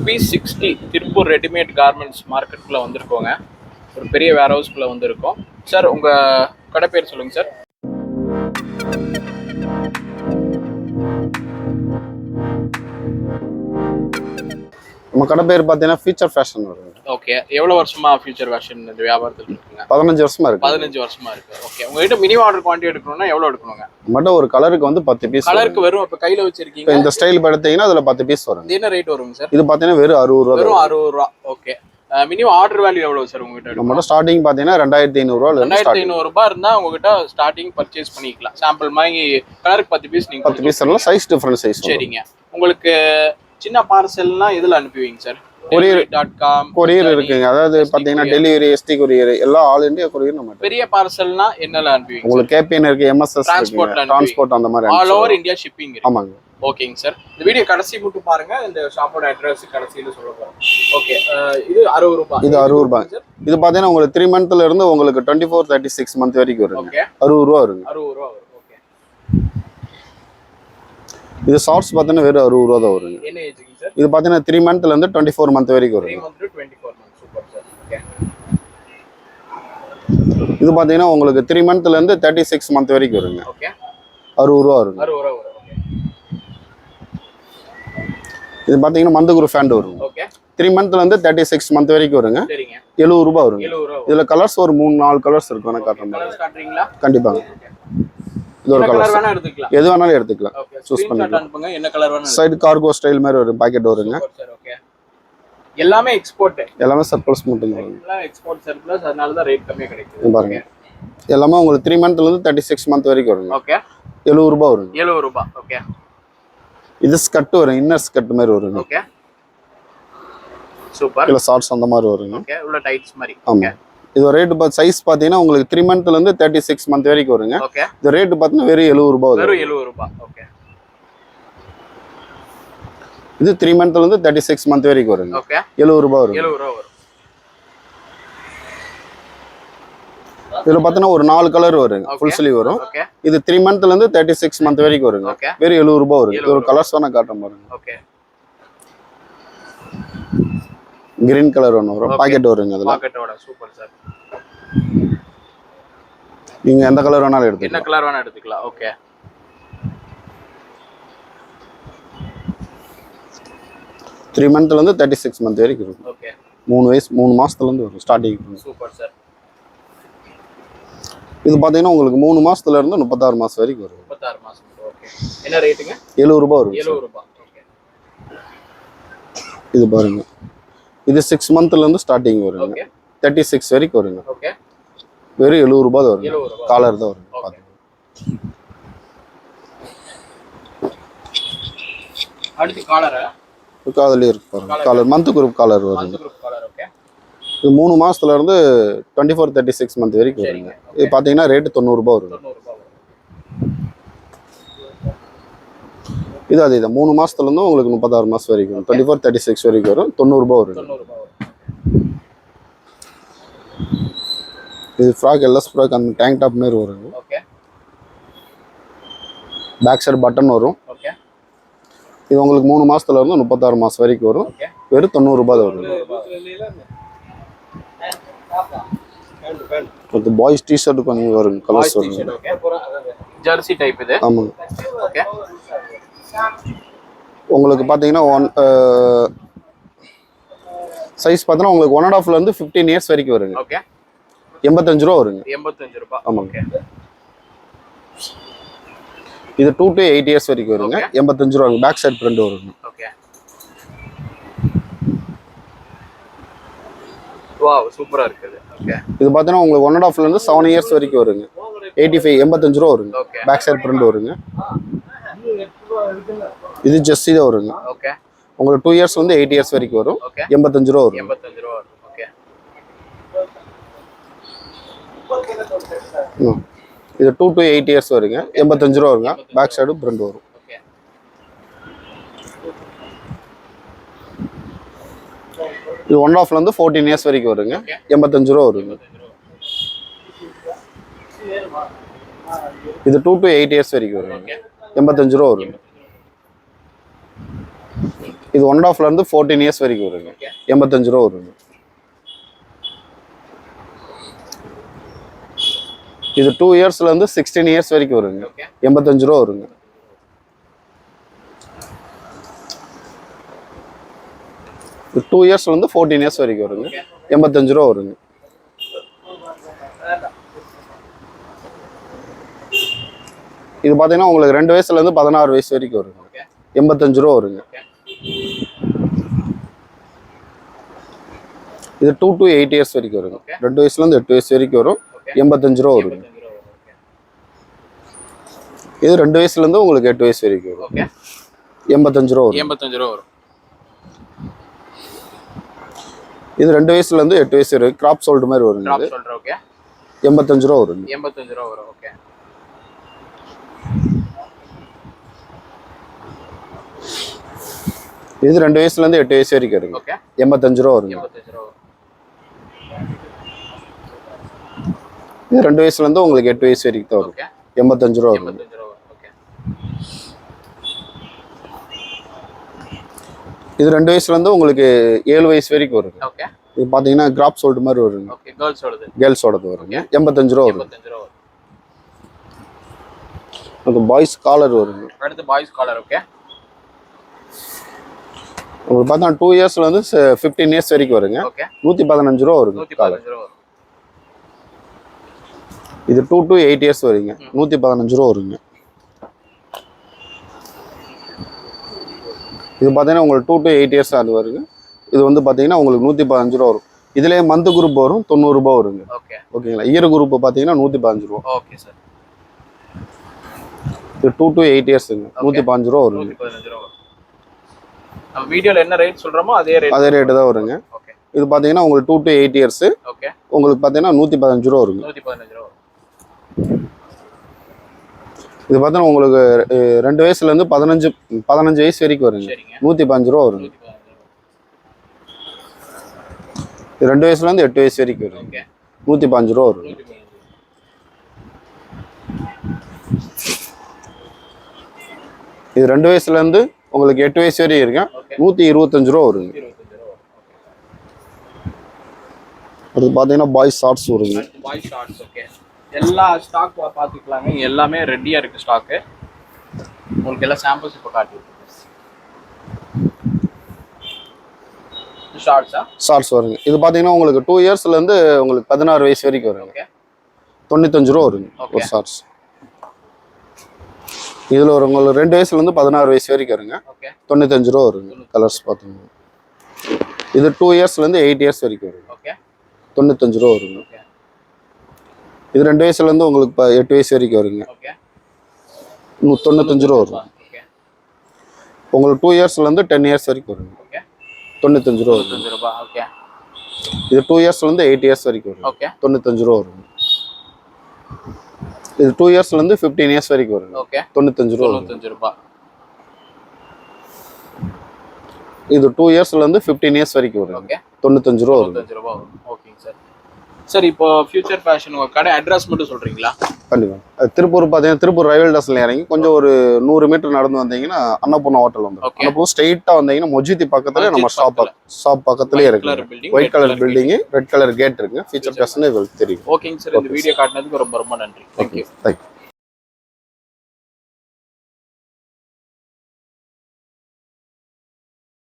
₹60 Tiruppur readymade garments மார்க்கெட்டுக்குள்ளே வந்திருக்கோங்க. ஒரு பெரிய வேர் ஹவுஸ்க்குள்ளே வந்திருக்கோம். சார் உங்கள் கடை பேர் சொல்லுங்கள் சார். நம்ம கடை பேர் பார்த்தீங்கன்னா ஃபியூச்சர் ஃபேஷன் வருங்க. ஓகே, எவ்வளோ வருஷமா ஃபியூச்சர் ஃபேஷன் இந்த வியாபாரத்தில் இருக்குங்க? 15 வருஷமா இருக்கு. 15 வருஷமா இருக்கு. ஓகே, உங்ககிட்ட மினிமம் ஆர்டர் குவான்டிட்டி எடுக்கணும்னா எவ்வளோ எடுக்கணுங்க? மட்டும் ஒரு கலருக்கு வந்து 10 பீஸ். கலருக்கு வெறும் இப்போ கையில் வச்சிருக்கீங்க இந்த ஸ்டைல் எடுத்தீங்கன்னா அதில் 10 பீஸ் வரும். என்ன ரேட் வருங்க சார்? இது பார்த்தீங்கன்னா வெறும் 60 ரூபா. வெறும் 60 ரூபா. ஓகே, மினிமம் ஆர்டர் வேல்யூ எவ்வளவு சார் உங்ககிட்ட? நம்மளோட ஸ்டார்டிங் பார்த்தீங்கன்னா 2500 ரூபா. 2500 ரூபாய் இருந்தால் உங்ககிட்ட ஸ்டார்டிங் பர்ச்சேஸ் பண்ணிக்கலாம். சாம்பிள் மாதிரி கலருக்கு 10 பீஸ் நீங்கள் 10 பீஸ் எல்லாம் சைஸ் டிஃபரன்ஸ் சைஸ். சரிங்க. உங்களுக்கு சின்ன பார்சல்னா எதில் அனுப்புவீங்க சார்? கொரியர் இருக்குங்க. அதாவது பாத்தீங்கன்னா டெலிவரி, எஸ்டி கொரியர், எல்லாம் ஆல் இந்தியா கொரியர். நம்ம பெரிய பார்சல்னா என்னல அனுப்புவீங்க? உங்களுக்கு கேபிஎன் இருக்கு, எம்எஸ்எஸ் இருக்கு, டிரான்ஸ்போர்ட் அந்த மாதிரி ஆல் ஓவர் இந்தியா ஷிப்பிங் இருக்கு. ஆமாங்க. ஓகேங்க சார். இந்த வீடியோ கடைசி மட்டும் பாருங்க. இந்த ஷாப்போட அட்ரஸ் கடைசியில சொல்ல போறோம். ஓகே, இது 60 ரூபாய். இது 60 ரூபாய். இது பாத்தீங்கன்னா உங்களுக்கு 3 மந்த்ல இருந்து உங்களுக்கு 24 36 மந்த் வரைக்கும் வரும். ஓகே, 60 ரூபாய் வருங்க. 60 ரூபாய் வரும். ஓகே, இது ஷார்ட்ஸ் பாத்தீங்கன்னா வெறும் 60 ரூபாய் தான் வருங்க. என்ன ஏஜ்ங்க சார்? இது பாத்தீங்கன்னா 3 மந்த்ல இருந்து 24 மந்த் வரைக்கும் வரும். 3 month to 24 month. Super sir. Okay, இது பாத்தீங்கன்னா உங்களுக்கு 3 மந்த்ல இருந்து 36 மந்த் வரைக்கும் வருங்க. ஓகே, 60 ரூபாய் வருங்க. 60 ரூபாய் வரும். ஓகே, இது பாத்தீங்கன்னா மந்த் குரூப் ஃபேண்ட் வருங்க. ஓகே, 3 மந்த்ல இருந்து 36 மந்த் வரைக்கும் வருங்க. சரிங்க. 70 ரூபாய் வருங்க. 70 ரூபாய். இதுல கலர்ஸ் ஒரு 3-4 கலர்ஸ் இருக்கும். நான் காட்டுறேன். கலர்ஸ் காட்டுறீங்களா? கண்டிப்பாங்க. இது ஒரு கலர் வேணா எடுத்துக்கலாம். எது வேணாலும் எடுத்துக்கலாம். சூஸ் பண்ணிக்கலாம். அனுப்புங்க. என்ன கலர் வேணா. சைடு கார்கோ ஸ்டைல் மாதிரி ஒரு பாக்கெட் வருங்க. சார் ஓகே, எல்லாமே எக்ஸ்போர்ட். எல்லாமே சர்ப்ளஸ் மட்டும் தான். எல்லாம் எக்ஸ்போர்ட் சர்ப்ளஸ், அதனால தான் ரேட் கம்மியா கிடைக்குது. பாருங்க, எல்லாமே உங்களுக்கு 3 மந்த்ல இருந்து 36 மந்த் வரைக்கும் வருங்க. ஓகே, 70 ரூபாய் வருங்க. 70 ரூபாய். ஓகே, இது ஸ்கர்ட் வரும், இன்னர் ஸ்கர்ட் மாதிரி வருங்க. Okay, super. இல்ல ஷார்ட்ஸ் அந்த மாதிரி வருங்க. ஓகே, உள்ள டைட்ஸ் மாதிரி. ஆமா. இது ரேட் சைஸ் பாத்தீங்கன்னா உங்களுக்கு 3 மந்த்ல இருந்து 36 மந்த் வரைக்கும் வருங்க. ஓகே, இது ரேட் பாத்தீங்கன்னா வெறும் 70 ரூபாய் வரும். வெறும் 70 ரூபாய். ஓகே, இது 3 மந்த்ல இருந்து 36 மந்த் வரைக்கும் வருங்க. ஓகே, 70 ரூபாய் வரும். 70 ரூபாய் வரும். இதுல பாத்தீங்கன்னா ஒரு 4 கலர் வருங்க. ஃபுல் ஸ்லீவ் வரும். ஓகே, இது 3 மந்த்ல இருந்து 36 மந்த் வரைக்கும் வருங்க. ஓகே, வெறும் 70 ரூபாய் வருங்க. இது ஒரு கலர்ஸ் வேணா காட்டுறேன் பாருங்க. ஓகே, கிரீன் கலர் ஒன்று வரும். பாக்கெட் வருங்க. அதுல பாக்கெட்டோட. Super sir. நீங்க எந்த கலர் வேணாலும் எடுத்துக்கலாம். என்ன கலர் வேணா எடுத்துக்கலாம். ஓகே, 3 மந்த்ல இருந்து 36 மந்த் வரைக்கும் இருக்கும். ஓகே, 3 மாசத்துல இருந்து வரும் ஸ்டார்டிங். Super sir. இது பாத்தீங்கன்னா உங்களுக்கு 3 மாசத்துல இருந்து 36 மாசம் வரைக்கும் வரும். 36 மாசம். ஓகே, என்ன ரேட்டுங்க? 70 ரூபாய் வரும். 70 ரூபாய். ஓகே, இது பாருங்க, இது 6 மந்த்ல இருந்து ஸ்டார்டிங் வருங்க. ஓகே, 36 வரைக்கும் வருங்க. ஓகே, வெறும் 70 ரூபாய் தான் வரும். 70 ரூபாய். காலர் தான் வரும். ஓகே, அடுத்து காலரா? அதுலயே இருக்கு பாருங்க. காலர் மந்த் குரூப் காலர் வருங்க. Group collar. ஓகே, இது 3 மாசத்துல இருந்து 24 36 மந்த் வரைக்கும் வருங்க. இது பாத்தீங்கன்னா ரேட் 90 ரூபாய் வரும். 90 ரூபாய் வரும். இது அதே தான் 3 மாசத்துல இருந்து உங்களுக்கு 36 மாசம் வரைக்கும் 24 36 வரைக்கும் வரும். 90 ரூபாய் வரும். 90 ரூபாய் வரும். இது ஃப்ராக், எல்எஸ் ஃப்ராக், அந்த டேங்க் டாப் மாதிரி வருங்க. ஓகே, பேக் சைடு பட்டன் வரும். ஓகே, இது உங்களுக்கு 3 மாசத்துல இருந்து 36 மாசம் வரைக்கும் வரும். ஓகே, வெறும் 90 ரூபாய் தான் வரும். இது பாய்ஸ் டி-ஷர்ட் கொஞ்சம் வருங்க. கலர்ஸ் வருங்க. ஓகே, ஜெர்சி டைப் இது. ஆமாங்க. ஓகே, உங்களுக்கு பாத்தீங்கன்னா சைஸ் பார்த்தீங்கன்னா உங்களுக்கு 1.5 இருந்து 15 இயர்ஸ் வரைக்கும் வருங்க. ஓகே, 85 ரூபா வருங்க. 85 ரூபாய். ஆமாங்க. இது 2 to 8 இயர்ஸ் வரைக்கும் வருங்க. 85 ரூபா வருங்க. பேக் சைடு பிரிண்ட் வருங்க. ஓகே, வாவ், சூப்பரா இருக்குது. ஓகே, இது பார்த்தீங்கன்னா உங்களுக்கு 1.5 இருந்து 7 இயர்ஸ் வரைக்கும் வருங்க. 85 ரூபா வருங்க. ஓகே, பேக் சைடு பிரிண்ட் வருங்க. இது ஜெர்சி தான் வருங்க. ஓகே, உங்களுக்கு 2 இயர்ஸ் வந்து 8 இயர்ஸ் வரைக்கும் வரும். ஓகே, 85 ரூபா வரும். 85 ரூபாய் வரும். ஓகே, இது 2 to 8 இயர்ஸ் வருங்க. 85 ரூபா வருங்க. பேக் சைடு பிரிண்ட் வரும். ஓகே, இது 1.5 இருந்து 14 இயர்ஸ் வரைக்கும் வருங்க. 85 ரூபா வருங்க. இது 2 to 8 இயர்ஸ் வரைக்கும் வருங்க. 85 ரூபா வருங்க. இது 1.5 14 இயர்ஸ் வரைக்கும் வருங்க. 85 ரூபா வருங்க. இது 2 இயர்ஸ்லேருந்து 16 இயர்ஸ் வரைக்கும் வருங்க. 85 ரூபா வருங்க. இது 2 இயர்ஸ்லேருந்து 14 இயர்ஸ் வரைக்கும் வருங்க. 85 ரூபா வருங்க. இது பார்த்தீங்கன்னா உங்களுக்கு 2 வயசுலேருந்து 16 வயசு வரைக்கும் வருங்க. 85 ரூபா வருங்க. இது 2 to 8 இயர்ஸ் வரைக்கும் வருங்க. 2 வயசுலேருந்து 8 வயசு வரைக்கும் வரும். 85 ரூபா வருங்க. இது 2 வயசுலேருந்து உங்களுக்கு 8 வயசு வரைக்கும் வரும். 85 ரூபா வரும். 85 ரூபா வரும். இது 2 வயசுலேருந்து 8 வயசு வரைக்கும் கிராப் சோல்டு மாதிரி வருங்க. Graph shoulder. ஓகே. 85 ரூபா வருங்க. 85 ரூபா வரும். ஓகே. இது 2 வயசுலேருந்து 8 வயசு வரைக்கும் வருங்க. ஓகே. 85 ரூபா வருங்க. 85 ரூபா வரும். இது 2 வயசுலேருந்து உங்களுக்கு 8 வயசு வரைக்கும் தான் வரும். ஓகே. 85 ரூபா வரும். 85 ரூபா வரும். ஓகே. இது 2 வயசுலேருந்து உங்களுக்கு 7 வயசு வரைக்கும் வருங்க. ஓகே. இது பார்த்தீங்கன்னா கிராப் சோல்டு மாதிரி வருங்க. ஓகே. கேர்ள்ஸோடது. கேர்ள்ஸோடது வருங்க. 85 ரூபா வரும். 85 ரூபா வரும். அது பாய்ஸ் காலர் வருங்க. அடுத்து பாய்ஸ் காலர். ஓகே. உங்களுக்கு பார்த்தா 2 இயர்ஸ்லேருந்து 15 இயர்ஸ் வரைக்கும் வருங்க. ஓகே. 115 ரூபா வருங்க காலர். 115 ரூபா வரும். இது 2 to 8 இயர்ஸ் வருங்க. 115 ரூபா வருங்க. இது பார்த்தீங்கன்னா உங்களுக்கு 2 to 8 இயர்ஸ் அது வருங்க. இது வந்து பார்த்தீங்கன்னா உங்களுக்கு 115 ரூபா வரும். இதுலேயே மந்த் குரூப் வரும் 90 ரூபா வருங்க. ஓகே. ஓகேங்களா. இயர் குரூப் பார்த்தீங்கன்னா 115 ரூபா. Okay sir. இது 2 to 8 இயர்ஸுங்க. 115 ரூபா வருங்க. 115 ரூபா வரும். நம்ம வீடியோல என்ன ரேட் சொல்றோமோ அதே ரேட் தான் வருங்க. ஓகே. இது பார்த்தீங்கன்னா உங்களுக்கு 2 to 8 இயர்ஸ். ஓகே. உங்களுக்கு பார்த்தீங்கன்னா 115 ரூபா வருங்க. 115 ரூபா வரும். இது பார்த்தீங்கன்னா உங்களுக்கு 2 வயசுலேருந்து 15 வயசு வரைக்கும் வருங்க. சரிங்க. 115 ரூபா வருங்க. 115 ரூபா. இது 2 வயசுலேருந்து 8 வயசு வரைக்கும் வருங்க. ஓகே. 115 ரூபா வருங்க. 115 ரூபா. இது 2 வயசுலேருந்து உங்களுக்கு 8 வயசு வரைக்கும் இருக்கு. ஓகே. 125 ரூபா வருங்க. 125 ரூபா வரும். அது பார்த்தீங்கன்னா பாய்ஸ் ஷார்ட்ஸ் வருங்க. அடுத்து பாய்ஸ் ஷார்ட்ஸ். ஓகே. எல்லா ஸ்டாக் பார்த்துக்கலாங்க. இங்க எல்லாமே ரெடியா இருக்கு ஸ்டாக்கு. உங்களுக்கு எல்லா சாம்பிள்ஸ் இப்போ காட்டிட்டு ஷார்ட்ஸா? ஷார்ட்ஸ் வருங்க. இது பார்த்தீங்கன்னா உங்களுக்கு 2 இயர்ஸ்லேருந்து உங்களுக்கு 16 வயசு வரைக்கும் வருங்க. ஓகே. 95 ரூபா வருங்க ஒரு ஷார்ட்ஸ். இதில் ஒரு உங்களுக்கு 2 வயசுலேருந்து 16 வயசு வரைக்கும் வருங்க. ஓகே. 95 ரூபா வருங்க. கலர்ஸ் பார்த்தீங்கன்னா இது 2 இயர்ஸ்லேருந்து 8 இயர்ஸ் வரைக்கும் வருங்க. ஓகே. 95 ரூபா வருங்க. ஓகே. இது 2 வயசுலேருந்து உங்களுக்கு 8 வயசு வரைக்கும் வருங்க. ஓகே. 95 ரூபா வரும். ஓகே. உங்களுக்கு 2 இயர்ஸ்லேருந்து 10 இயர்ஸ் வரைக்கும் வருங்க. ஓகே. 95 ரூபா வரும். 95 ரூபாய். ஓகே. இது 2 இயர்ஸ்லேருந்து 8 இயர்ஸ் வரைக்கும் வருங்க. ஓகே. 95 ரூபா வருங்க. இது 2 இயர்ஸ்லேருந்து 15 இயர்ஸ் வரைக்கும் வருங்க. ஓகே. 95 ரூபா வரும். 95 ரூபாய். இது 2 இயர்ஸ்லேருந்து 15 இயர்ஸ் வரைக்கும் வருங்க. ஓகே. 95 ரூபா வரும். 95 ரூபாய் வரும். ஓகேங்க சார். சார் இப்போ ஃபியூச்சர் ஃபேஷன் உங்க கடை அட்ரஸ் மட்டும் சொல்றீங்களா? கண்டிப்பாக. அது திருப்பூர் பார்த்தீங்கன்னா திருப்பூர் ரயில்வே ஸ்டேஷன்ல இறங்கி கொஞ்சம் ஒரு 100 மீட்டர் நடந்து வந்தீங்கன்னா அன்னபூர்ணா ஹோட்டல் வந்துடும். ஓகே. அன்னபூர்ணா ஸ்ட்ரெயிட்டாக வந்தீங்கன்னா மொஜித்தி பக்கத்துல நம்ம ஷாப் பக்கத்துலேயே இருக்கு. White colour building, red colour gate இருக்கு. ஃபியூச்சர் ஃபேஷன் உங்களுக்கு தெரியும். ஓகேங்க சார். இந்த வீடியோ காட்டினதுக்கு ரொம்ப ரொம்ப நன்றி. தேங்க்யூ. தேங்க்யூ.